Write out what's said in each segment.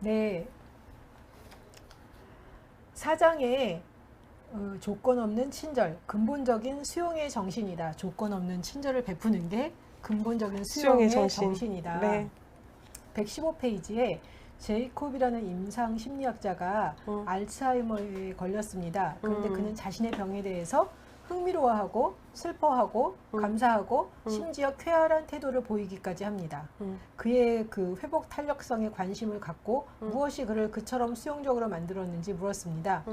네, 사장의 조건 없는 친절, 근본적인 수용의 정신이다. 조건 없는 친절을 베푸는 게 근본적인 수용의 정신이다. 네. 115페이지에 제이콥이라는 임상 심리학자가 음. 알츠하이머에 걸렸습니다. 그런데 음. 그는 자신의 병에 대해서 흥미로워하고 슬퍼하고 감사하고 심지어 쾌활한 태도를 보이기까지 합니다. 그의 그 회복 탄력성에 관심을 갖고 무엇이 그를 그처럼 수용적으로 만들었는지 물었습니다.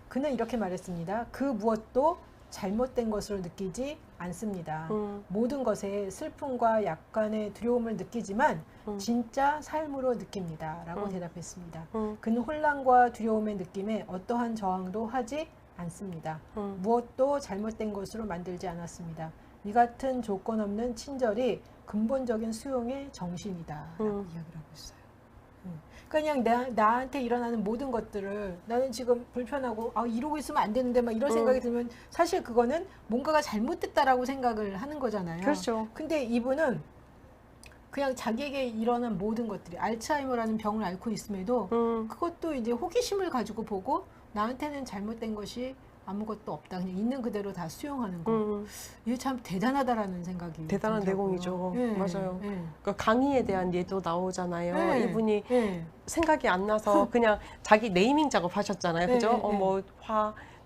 그는 이렇게 말했습니다. 그 무엇도 잘못된 것으로 느끼지 않습니다. 모든 것에 슬픔과 약간의 두려움을 느끼지만 진짜 삶으로 느낍니다. 라고 대답했습니다. 그는 혼란과 두려움의 느낌에 어떠한 저항도 하지 않습니다. 무엇도 잘못된 것으로 만들지 않았습니다. 이 같은 조건 없는 친절이 근본적인 수용의 정신이다. 라고 이야기를 하고 있어요. 그러니까 그냥 나한테 일어나는 모든 것들을 나는 지금 불편하고 이러고 있으면 안 되는데 막 이런 생각이 들면 사실 그거는 뭔가가 잘못됐다라고 생각을 하는 거잖아요. 그렇죠. 근데 이분은 그냥 자기에게 일어난 모든 것들이 알츠하이머라는 병을 앓고 있음에도 그것도 이제 호기심을 가지고 보고 나한테는 잘못된 것이 아무것도 없다. 그냥 있는 그대로 다 수용하는 거. 이게 참 대단하다라는 생각이 대단한 들더라고요. 내공이죠. 예, 맞아요. 예. 그 강의에 대한 예도 나오잖아요. 예, 이분이 예. 생각이 안 나서 그냥 자기 네이밍 작업하셨잖아요. 그죠? 예, 예. 뭐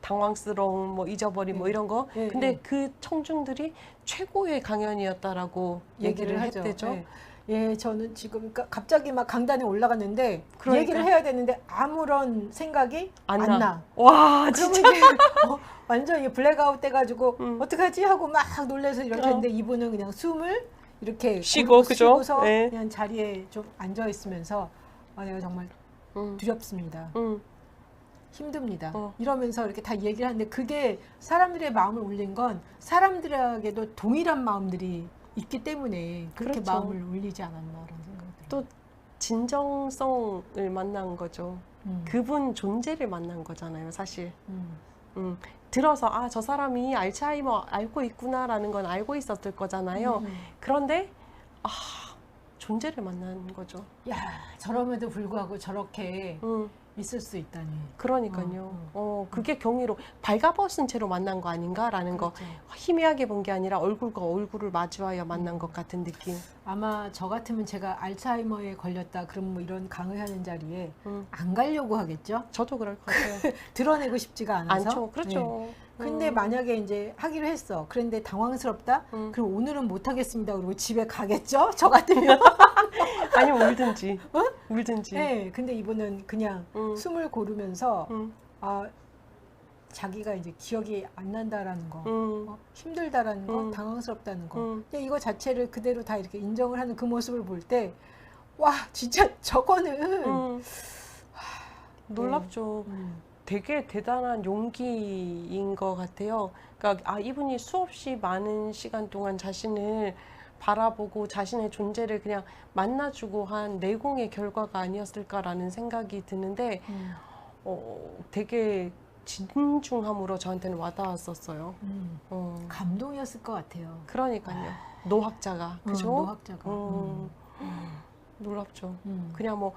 당황스러움, 뭐 잊어버림, 뭐 이런 거. 예, 근데 예. 그 청중들이 최고의 강연이었다라고 얘기를 하죠. 했대죠. 예. 예, 저는 지금 그러니까 갑자기 막 강단에 올라갔는데 그러니까. 얘기를 해야 되는데 아무런 생각이 안 나. 와, 그러면 진짜. 이제 완전 히 블랙아웃 돼가지고 어떡하지 하고 막 놀래서 이렇게 했는데 이분은 그냥 숨을 이렇게 쉬고, 그죠? 쉬고서 네. 그냥 자리에 좀 앉아 있으면서 내가 정말 두렵습니다. 힘듭니다. 이러면서 이렇게 다 얘기를 하는데 그게 사람들의 마음을 울린 건 사람들에게도 동일한 마음들이 있기 때문에 그렇게 그렇죠. 마음을 울리지 않았나라는 생각이 들어요. 또 진정성을 만난 거죠. 그분 존재를 만난 거잖아요, 사실. 들어서 저 사람이 알츠하이머 앓고 있구나라는 건 알고 있었을 거잖아요. 그런데 존재를 만난 거죠. 야, 저럼에도 불구하고 저렇게 있을 수 있다니. 그러니까요. 그게 경이로 발가벗은 채로 만난 거 아닌가라는 그렇죠. 거 희미하게 본 게 아니라 얼굴과 얼굴을 마주하여 만난 것 같은 느낌. 아마 저 같으면 제가 알츠하이머에 걸렸다 그럼 뭐 이런 강의하는 자리에 안 가려고 하겠죠. 저도 그럴 것 같아요. 드러내고 싶지가 않아서. 않죠. 그렇죠. 네. 근데 만약에 이제 하기로 했어. 그런데 당황스럽다? 그럼 오늘은 못 하겠습니다. 그리고 집에 가겠죠? 저 같으면. 아니면 울든지. 울든지. 네. 근데 이분은 그냥 숨을 고르면서 자기가 이제 기억이 안 난다라는 거, 힘들다라는 거, 당황스럽다는 거. 그냥 이거 자체를 그대로 다 이렇게 인정을 하는 그 모습을 볼 때, 와, 진짜 저거는 놀랍죠. 되게 대단한 용기인 것 같아요. 그러니까 이분이 수없이 많은 시간 동안 자신을 바라보고 자신의 존재를 그냥 만나주고 한 내공의 결과가 아니었을까라는 생각이 드는데 되게 진중함으로 저한테는 와닿았었어요. 감동이었을 것 같아요. 그러니까요. 노학자가, 그죠? 노학자가. 놀랍죠. 그냥 뭐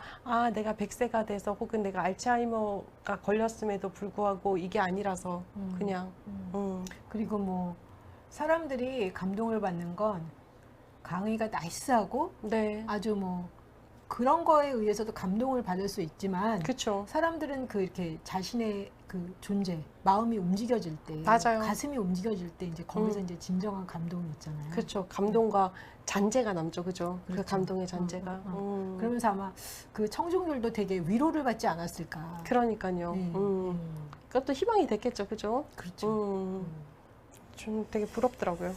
내가 100세가 돼서 혹은 내가 알츠하이머가 걸렸음에도 불구하고 이게 아니라서 그냥 그리고 뭐 사람들이 감동을 받는 건 강의가 나이스하고 네. 아주 뭐 그런 거에 의해서도 감동을 받을 수 있지만 그렇죠. 사람들은 그 이렇게 자신의 그 존재, 마음이 움직여질 때, 맞아요. 가슴이 움직여질 때 이제 거기서 이제 진정한 감동이 있잖아요. 그렇죠. 감동과 잔재가 남죠, 그죠? 그렇죠. 그 감동의 잔재가. 그러면서 아마 그 청중들도 되게 위로를 받지 않았을까. 그러니까요. 그것도 희망이 됐겠죠, 그죠? 그렇죠. 좀 되게 부럽더라고요.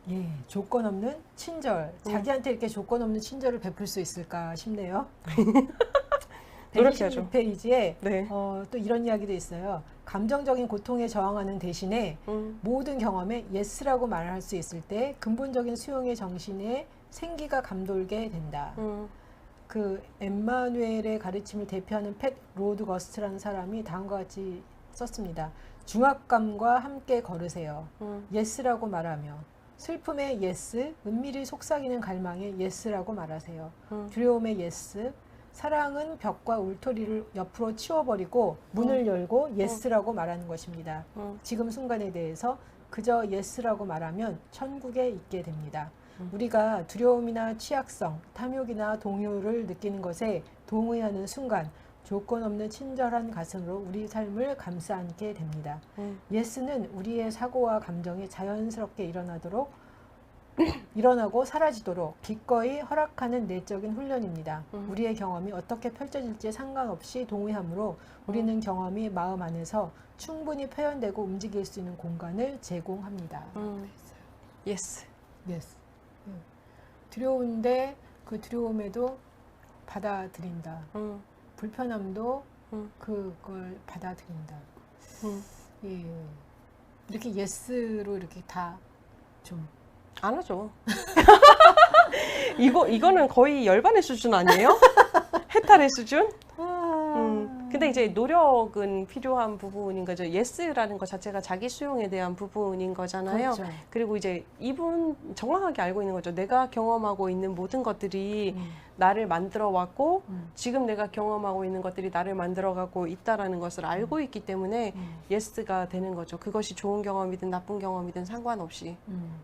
예, 조건 없는 친절. 자기한테 이렇게 조건 없는 친절을 베풀 수 있을까 싶네요. 노력해야죠. 126페이지에 네. 또 이런 이야기도 있어요. 감정적인 고통에 저항하는 대신에 모든 경험에 예스라고 말할 수 있을 때 근본적인 수용의 정신에 생기가 감돌게 된다. 그 엠마누엘의 가르침을 대표하는 팻 로드거스트라는 사람이 다음과 같이 썼습니다. 중압감과 함께 걸으세요. 예스라고 말하며 슬픔의 예스, 은밀히 속삭이는 갈망의 예스라고 말하세요. 두려움의 예스, 사랑은 벽과 울타리를 옆으로 치워버리고 문을 열고 예스라고 말하는 것입니다. 지금 순간에 대해서 그저 예스라고 말하면 천국에 있게 됩니다. 우리가 두려움이나 취약성, 탐욕이나 동요를 느끼는 것에 동의하는 순간 조건 없는 친절한 가슴으로 우리 삶을 감싸 안게 됩니다. 예스는 우리의 사고와 감정이 자연스럽게 일어나고 사라지도록 기꺼이 허락하는 내적인 훈련입니다. 우리의 경험이 어떻게 펼쳐질지에 상관없이 동의함으로 우리는 경험이 마음 안에서 충분히 표현되고 움직일 수 있는 공간을 제공합니다. 예스. 예스. 두려운데 그 두려움에도 받아들인다. 불편함도 그걸 받아들인다. 예. 이렇게 예스로 이렇게 다 좀 안 하죠. 이거는 거의 열반의 수준 아니에요? 해탈의 수준? 근데 이제 노력은 필요한 부분인 거죠. 예스라는 것 자체가 자기 수용에 대한 부분인 거잖아요. 그렇죠. 그리고 이제 이분 정확하게 알고 있는 거죠. 내가 경험하고 있는 모든 것들이 나를 만들어 왔고 지금 내가 경험하고 있는 것들이 나를 만들어 가고 있다라는 것을 알고 있기 때문에 예스가 되는 거죠. 그것이 좋은 경험이든 나쁜 경험이든 상관없이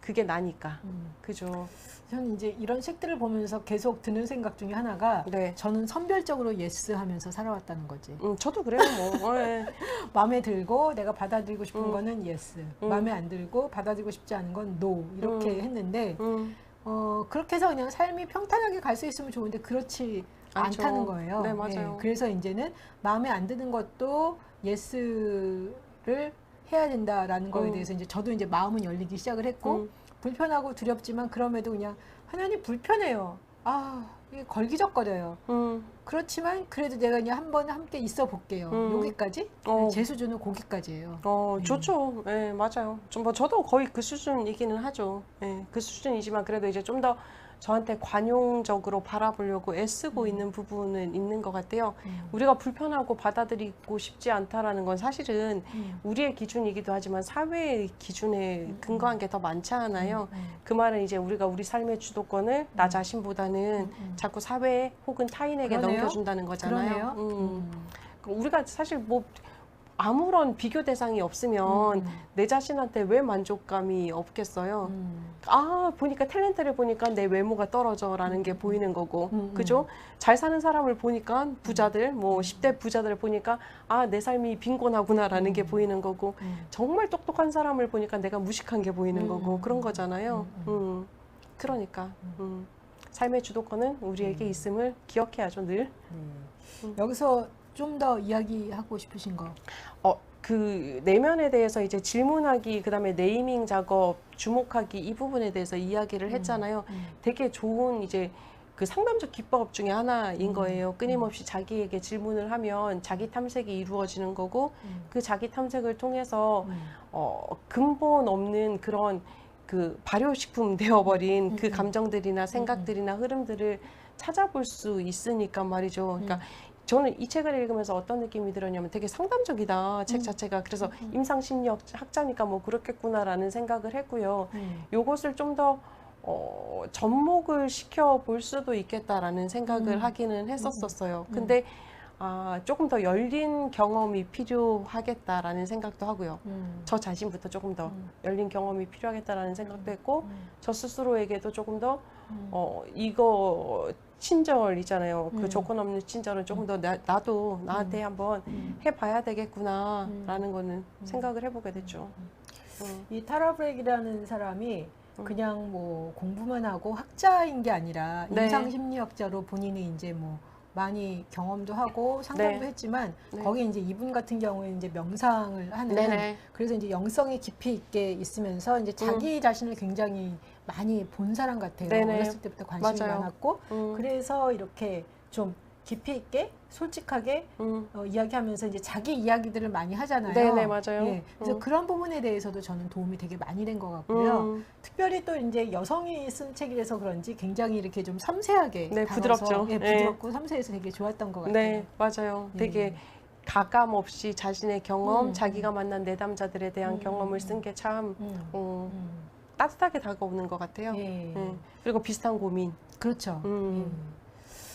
그게 나니까. 그죠. 저는 이제 이런 책들을 보면서 계속 드는 생각 중에 하나가 네. 저는 선별적으로 예스 하면서 살아왔다는 거지. 저도 그래요. 뭐. 네. 마음에 들고 내가 받아들이고 싶은 거는 예스, 마음에 안 들고 받아들이고 싶지 않은 건 노 이렇게 했는데 그렇게 해서 그냥 삶이 평탄하게 갈 수 있으면 좋은데 그렇지 않죠. 않다는 거예요. 네, 맞아요. 그래서 이제는 마음에 안 드는 것도 예스를 해야 된다라는 거에 대해서 이제 저도 이제 마음은 열리기 시작을 했고 불편하고 두렵지만 그럼에도 그냥 하나님 불편해요. 아, 이게 걸기적거려요. 그렇지만 그래도 내가 그냥 한번 함께 있어 볼게요. 여기까지? 제 수준은 거기까지예요. 좋죠. 네, 맞아요. 저도 거의 그 수준이기는 하죠. 네, 그 수준이지만 그래도 이제 좀 더 저한테 관용적으로 바라보려고 애쓰고 있는 부분은 있는 것 같아요. 우리가 불편하고 받아들이고 싶지 않다라는 건 사실은 우리의 기준이기도 하지만 사회의 기준에 근거한 게 더 많지 않아요. 그 말은 이제 우리가 우리 삶의 주도권을 나 자신보다는 자꾸 사회 혹은 타인에게 그러네요. 넘겨준다는 거잖아요. 그러네요. 우리가 사실 뭐 아무런 비교 대상이 없으면 내 자신한테 왜 만족감이 없겠어요? 아, 보니까 탤런트를 보니까 내 외모가 떨어져라는 게 보이는 거고, 그죠? 잘 사는 사람을 보니까 부자들, 뭐 10대 부자들을 보니까 아, 내 삶이 빈곤하구나라는 게 보이는 거고, 정말 똑똑한 사람을 보니까 내가 무식한 게 보이는 거고, 그런 거잖아요. 그러니까 삶의 주도권은 우리에게 있음을 기억해야죠, 늘. 여기서 좀 더 이야기하고 싶으신 거? 그 내면에 대해서 이제 질문하기, 그다음에 네이밍 작업, 주목하기 이 부분에 대해서 이야기를 했잖아요. 되게 좋은 이제 그 상담적 기법 중에 하나인 거예요. 끊임없이 자기에게 질문을 하면 자기 탐색이 이루어지는 거고 그 자기 탐색을 통해서 근본 없는 그런 그 발효식품 되어버린 그 감정들이나 생각들이나 흐름들을 찾아볼 수 있으니까 말이죠. 그러니까 저는 이 책을 읽으면서 어떤 느낌이 들었냐면 되게 상담적이다, 책 자체가. 그래서 임상심리학 학자니까 뭐 그렇겠구나라는 생각을 했고요. 요것을 좀 더 접목을 시켜볼 수도 있겠다라는 생각을 하기는 했었어요. 근데 조금 더 열린 경험이 필요하겠다라는 생각도 하고요. 저 자신부터 조금 더 열린 경험이 필요하겠다라는 생각도 했고 저 스스로에게도 조금 더 이거 친절이잖아요. 그 조건 없는 친절은 조금 더 나도 나한테 한번 해봐야 되겠구나라는 거는 생각을 해보게 됐죠. 이 타라 브렉이라는 사람이 그냥 뭐 공부만 하고 학자인 게 아니라 네. 임상심리학자로 본인이 이제 뭐 많이 경험도 하고 상담도 네. 했지만 네. 거기 이제 이분 같은 경우에 이제 명상을 하는 네네. 그래서 이제 영성이 깊이 있게 있으면서 이제 자기 자신을 굉장히 많이 본 사람 같아요. 네네. 어렸을 때부터 관심이 맞아요. 많았고 그래서 이렇게 좀 깊이 있게 솔직하게 이야기하면서 이제 자기 이야기들을 많이 하잖아요. 네네, 맞아요. 예, 그래서 그런 부분에 대해서도 저는 도움이 되게 많이 된 것 같고요. 특별히 또 이제 여성이 쓴 책이라서 그런지 굉장히 이렇게 좀 섬세하게 네, 다뤄서, 부드럽죠. 예, 네. 부드럽고 섬세해서 되게 좋았던 것 같아요. 네, 맞아요. 되게 가감 없이 자신의 경험, 음. 자기가 만난 내담자들에 대한 경험을 쓴 게 참 따뜻하게 다가오는 것 같아요. 예. 그리고 비슷한 고민. 그렇죠. 음. 예.